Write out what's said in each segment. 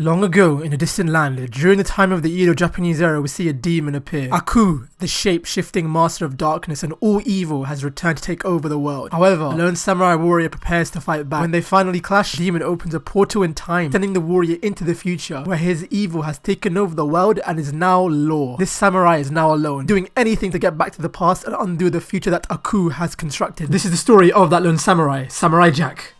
Long ago, in a distant land, during the time of the Edo-Japanese era, we see a demon appear. Aku, the shape-shifting master of darkness and all evil, has returned to take over the world. However, a lone samurai warrior prepares to fight back. When they finally clash, the demon opens a portal in time, sending the warrior into the future, where his evil has taken over the world and is now law. This samurai is now alone, doing anything to get back to the past and undo the future that Aku has constructed. This is the story of that lone samurai, Samurai Jack.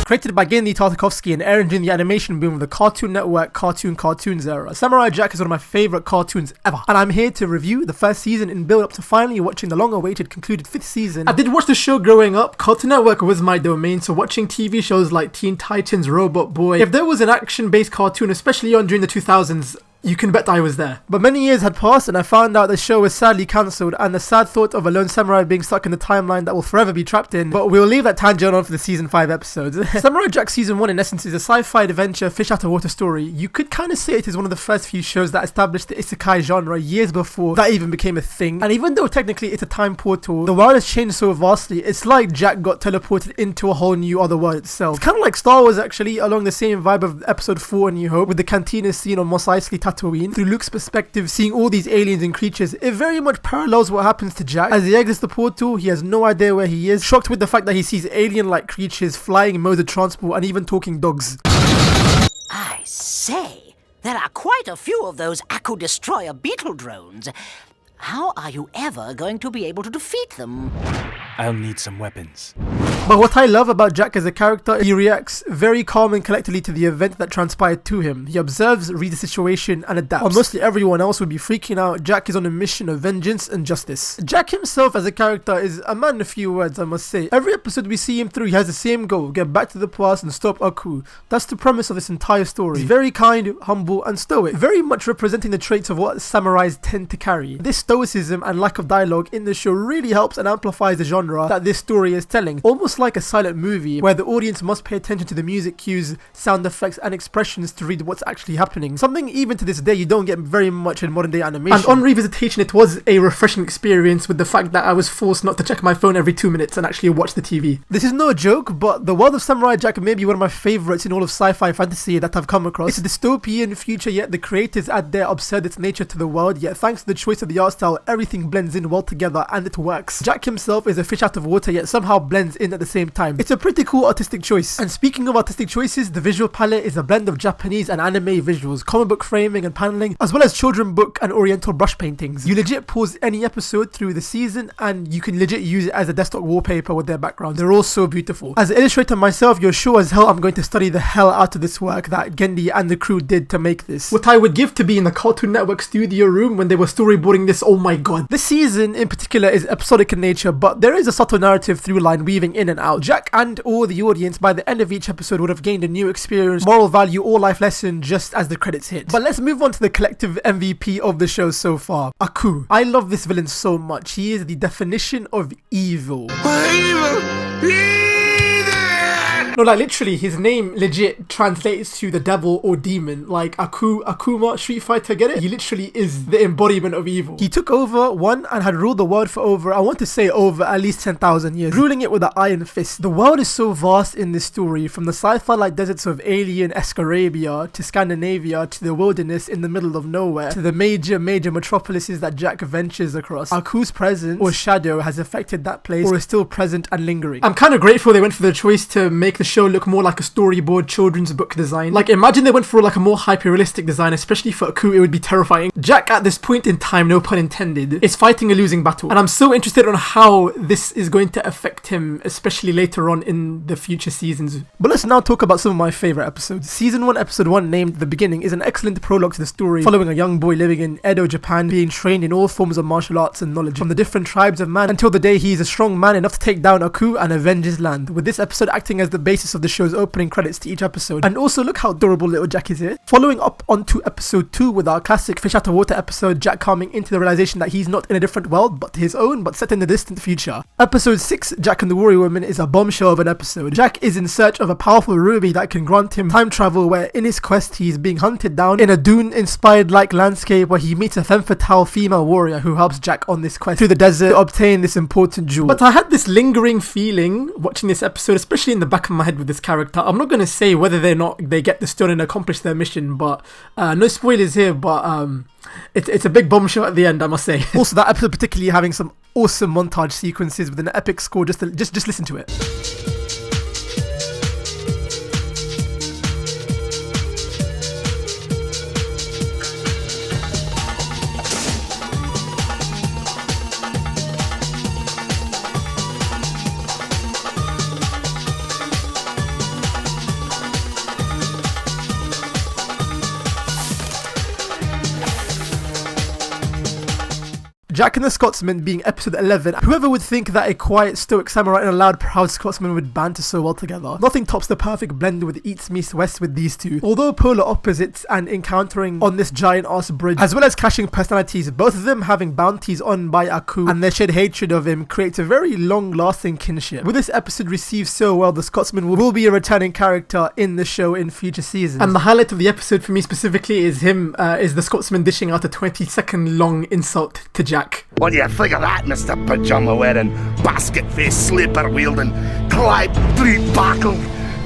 Created by Genndy Tartakovsky and airing during the animation boom of the Cartoon Network Cartoons era, Samurai Jack is one of my favourite cartoons ever, and I'm here to review the first season in build up to finally watching the long-awaited concluded 5th season. I did watch the show growing up. Cartoon Network was my domain, so watching TV shows like Teen Titans, Robot Boy, if there was an action-based cartoon, especially on during the 2000s, you can bet I was there. But many years had passed and I found out the show was sadly cancelled, and the sad thought of a lone samurai being stuck in the timeline that will forever be trapped in. But we'll leave that tangent on for the season 5 episodes. Samurai Jack season 1 in essence is a sci-fi adventure fish out of water story. You could kind of say it is one of the first few shows that established the isekai genre years before that even became a thing. And even though technically it's a time portal, the world has changed so vastly, it's like Jack got teleported into a whole new other world itself. It's kind of like Star Wars actually, along the same vibe of episode 4 A New Hope, with the cantina scene on Mos Eisley Tatooine. Through Luke's perspective, seeing all these aliens and creatures, it very much parallels what happens to Jack. As he exits the portal, he has no idea where he is, shocked with the fact that he sees alien-like creatures, flying modes of transport, and even talking dogs. I say, there are quite a few of those Aku Destroyer beetle drones. How are you ever going to be able to defeat them? I'll need some weapons. But what I love about Jack as a character, he reacts very calm and collectedly to the event that transpired to him. He observes, reads the situation, and adapts. While mostly everyone else would be freaking out, Jack is on a mission of vengeance and justice. Jack himself as a character is a man of few words, I must say. Every episode we see him through, he has the same goal: get back to the past and stop Aku. That's the premise of this entire story. He's very kind, humble, and stoic, very much representing the traits of what samurais tend to carry. This stoicism and lack of dialogue in the show really helps and amplifies the genre that this story is telling, almost like a silent movie where the audience must pay attention to the music cues, sound effects, and expressions to read what's actually happening. Something even to this day you don't get very much in modern day animation. And on revisitation, it was a refreshing experience with the fact that I was forced not to check my phone every 2 minutes and actually watch the TV. This is no joke, but the world of Samurai Jack may be one of my favourites in all of sci-fi fantasy that I've come across. It's a dystopian future, yet the creators add their absurd nature to the world, yet thanks to the choice of the art style, everything blends in well together and it works. Jack himself is a fish out of water, yet somehow blends in at the same time. It's a pretty cool artistic choice. And speaking of artistic choices, the visual palette is a blend of Japanese and anime visuals, comic book framing and paneling, as well as children book and oriental brush paintings. You legit pause any episode through the season and you can legit use it as a desktop wallpaper with their background. They're all so beautiful. As an illustrator myself, you're sure as hell I'm going to study the hell out of this work that Genndy and the crew did to make this. What I would give to be in the Cartoon Network studio room when they were storyboarding this, oh my god. This season in particular is episodic in nature, but there is a subtle narrative through line weaving in and out. Jack and all the audience by the end of each episode would have gained a new experience, moral value, or life lesson just as the credits hit. But let's move on to the collective MVP of the show so far, Aku. I love this villain so much. He is the definition of evil. No, like literally, his name legit translates to the devil or demon. Like Akuma, Street Fighter, get it? He literally is the embodiment of evil. He took over one and had ruled the world for over, I want to say over at least 10,000 years, ruling it with an iron fist. The world is so vast in this story, from the sci-fi like deserts of alien-esque Arabia to Scandinavia to the wilderness in the middle of nowhere to the major metropolises that Jack ventures across. Aku's presence or shadow has affected that place or is still present and lingering. I'm kind of grateful they went for the choice to make the show look more like a storyboard children's book design. Like imagine they went for like a more hyper-realistic design, especially for Aku. It would be terrifying. Jack at this point in time, no pun intended, is fighting a losing battle, and I'm so interested on how this is going to affect him, especially later on in the future seasons. But let's now talk about some of my favourite episodes. Season 1 episode 1, named The Beginning, is an excellent prologue to the story, following a young boy living in Edo, Japan, being trained in all forms of martial arts and knowledge from the different tribes of man until the day he is a strong man enough to take down Aku and avenge his land, with this episode acting as the basis of the show's opening credits to each episode. And also look how adorable little Jack is here. Following up onto episode 2 with our classic fish out of water episode, Jack coming into the realization that he's not in a different world but his own, but set in the distant future. Episode 6, Jack and the Warrior Woman, is a bombshell of an episode. Jack is in search of a powerful ruby that can grant him time travel, where in his quest he's being hunted down in a dune-inspired like landscape where he meets a femme fatale female warrior who helps Jack on this quest through the desert to obtain this important jewel. But I had this lingering feeling watching this episode, especially in the back of my head with this character. I'm not going to say whether they get the stone and accomplish their mission, but no spoilers here, but it's a big bombshell at the end, I must say. Also, that episode particularly having some awesome montage sequences with an epic score. Just listen to it. Jack and the Scotsman being episode 11. Whoever would think that a quiet, stoic samurai and a loud, proud Scotsman would banter so well together? Nothing tops the perfect blend with East meets West with these two. Although polar opposites and encountering on this giant ass bridge, as well as clashing personalities, both of them having bounties on by Aku and their shared hatred of him creates a very long-lasting kinship. With this episode received so well, the Scotsman will be a returning character in the show in future seasons. And the highlight of the episode for me specifically is the Scotsman dishing out a 20-second long insult to Jack. What do you think of that, Mr. Pajama wearing, basket face slipper wielding, Clyde Street buckle,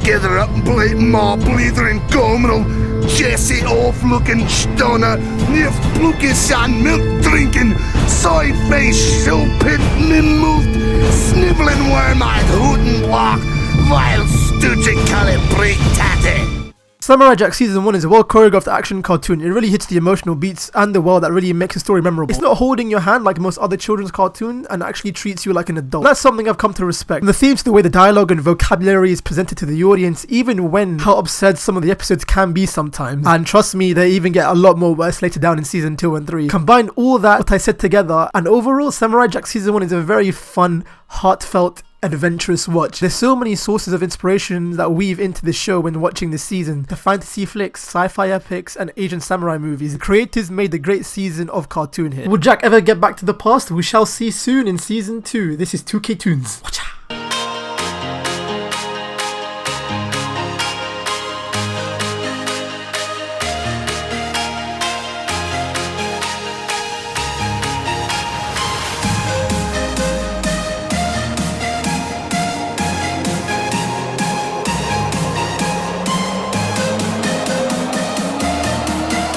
gather up and blade maw blithering gomerel, Jesse off looking stoner, near spooky sand milk drinking, soy face show pit mimmoved, sniveling worm-eyed hootin' block, vile stooging calibrate tatty. Samurai Jack Season 1 is a well-choreographed action cartoon. It really hits the emotional beats and the world that really makes the story memorable. It's not holding your hand like most other children's cartoons and actually treats you like an adult. That's something I've come to respect. From the themes to the way the dialogue and vocabulary is presented to the audience, even when how absurd some of the episodes can be sometimes. And trust me, they even get a lot more worse later down in Season 2 and 3. Combine all that, what I said together, and overall Samurai Jack Season 1 is a very fun, heartfelt, adventurous watch. There's so many sources of inspiration that weave into the show when watching this season. The fantasy flicks, sci-fi epics, and Asian samurai movies. The creators made a great season of cartoon here. Will Jack ever get back to the past? We shall see soon in Season 2. This is 2K Toons. Watch out.